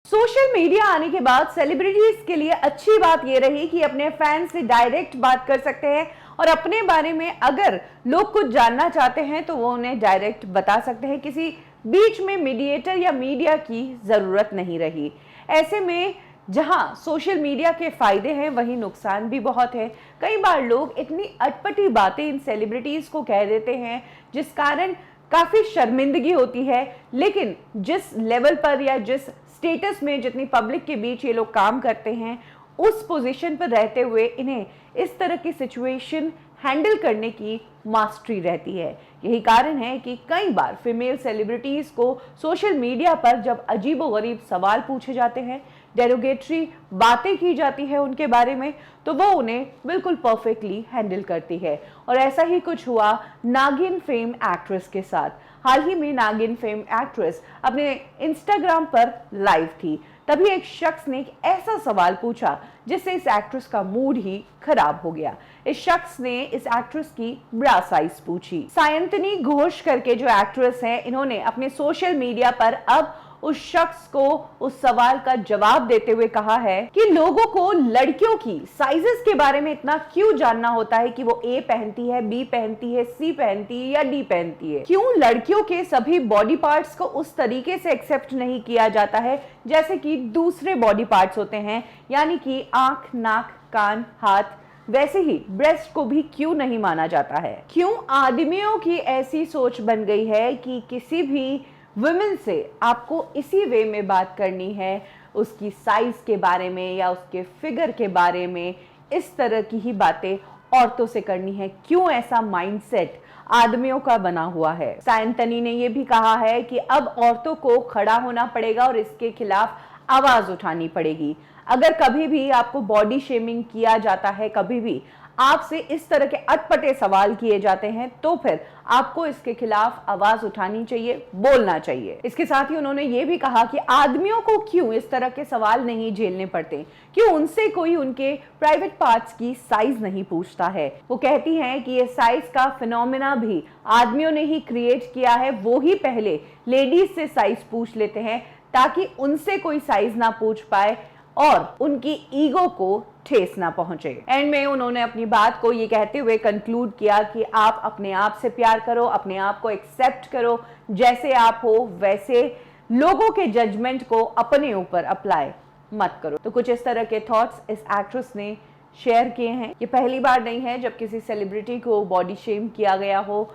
Social media आने के बाद सेलिब्रिटीज के लिए अच्छी बात यह रही कि अपने फैंस से डायरेक्ट बात कर सकते हैं और अपने बारे में अगर लोग कुछ जानना चाहते हैं तो वो उन्हें डायरेक्ट बता सकते हैं। किसी बीच में मीडिएटर या मीडिया की जरूरत नहीं रही। ऐसे में जहां सोशल मीडिया के फायदे हैं वहीं नुकसान भी बहुत है। कई बार लोग इतनी अटपटी बातें इन सेलिब्रिटीज को कह देते हैं जिस कारण काफी शर्मिंदगी होती है। लेकिन जिस लेवल पर या जिस स्टेटस में जितनी पब्लिक के बीच ये लोग काम करते हैं उस पोजीशन पर रहते हुए इन्हें इस तरह की सिचुएशन हैंडल करने की मास्टरी रहती है। यही कारण है कि कई बार फीमेल सेलिब्रिटीज को सोशल मीडिया पर जब अजीबोगरीब सवाल पूछे जाते हैं, डेरोगेटरी बातें की जाती है उनके बारे में, तो वो उन्हें बिल्कुल परफेक्टली हैंडल करती है। और ऐसा ही कुछ हुआ नागिन फेम एक्ट्रेस के साथ। हाल ही में नागिन फेम एक्ट्रेस अपने इंस्टाग्राम पर लाइव थी, तभी एक शख्स ने एक ऐसा सवाल पूछा जिससे इस एक्ट्रेस का मूड ही खराब हो गया। इस शख्स ने इस एक्ट्रेस की ब्रा साइज पूछी। सायंतनी घोष करके जो एक्ट्रेस है, इन्होंने अपने सोशल मीडिया पर अब उस शख्स को उस सवाल का जवाब देते हुए कहा है कि लोगों को लड़कियों की साइजेस के बारे में इतना क्यों जानना होता है कि वो ए पहनती है, बी पहनती है, सी पहनती है या डी पहनती है। क्यों लड़कियों के सभी बॉडी पार्ट्स को उस तरीके से एक्सेप्ट नहीं किया जाता है जैसे कि दूसरे बॉडी पार्ट्स होते हैं, यानी कि आंख, नाक, कान, हाथ। वैसे ही ब्रेस्ट को भी क्यों नहीं माना जाता है। क्यों आदमियों की ऐसी सोच बन गई है कि किसी भी वुमेन से आपको इसी वे में बात करनी है, उसकी साइज के बारे में या उसके फिगर के बारे में, इस तरह की ही बातें औरतों से करनी है। क्यों ऐसा माइंडसेट आदमियों का बना हुआ है। सायंतनी ने यह भी कहा है कि अब औरतों को खड़ा होना पड़ेगा और इसके खिलाफ आवाज उठानी पड़ेगी। अगर कभी भी आपको बॉडी शेमिंग किया जाता है, कभी भी आपसे इस तरह के अटपटे सवाल किए जाते हैं, तो फिर आपको इसके खिलाफ आवाज उठानी चाहिए, बोलना चाहिए। इसके साथ ही उन्होंने ये भी कहा कि आदमियों को क्यों इस तरह के सवाल नहीं झेलने पड़ते, क्यों उनसे कोई उनके प्राइवेट पार्ट्स की साइज नहीं पूछता है। वो कहती हैं कि ये साइज का फिनोमेना भी आदमियों ने ही क्रिएट किया है। वो ही पहले लेडीज से साइज पूछ लेते हैं ताकि उनसे कोई साइज ना पूछ पाए और उनकी ईगो को ठेस ना पहुंचे। एंड में उन्होंने अपनी बात को ये कहते हुए कंक्लूड किया कि आप अपने आप से प्यार करो, अपने आप को एक्सेप्ट करो, जैसे आप हो वैसे। लोगों के जजमेंट को अपने ऊपर अप्लाई मत करो। तो कुछ इस तरह के थॉट्स इस एक्ट्रेस ने शेयर किए हैं। ये पहली बार नहीं है जब किसी सेलिब्रिटी को बॉडी शेम किया गया हो।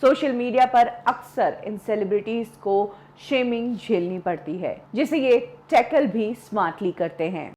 सोशल मीडिया पर अक्सर इन सेलिब्रिटीज को शेमिंग झेलनी पड़ती है, जिसे ये टैकल भी स्मार्टली करते हैं।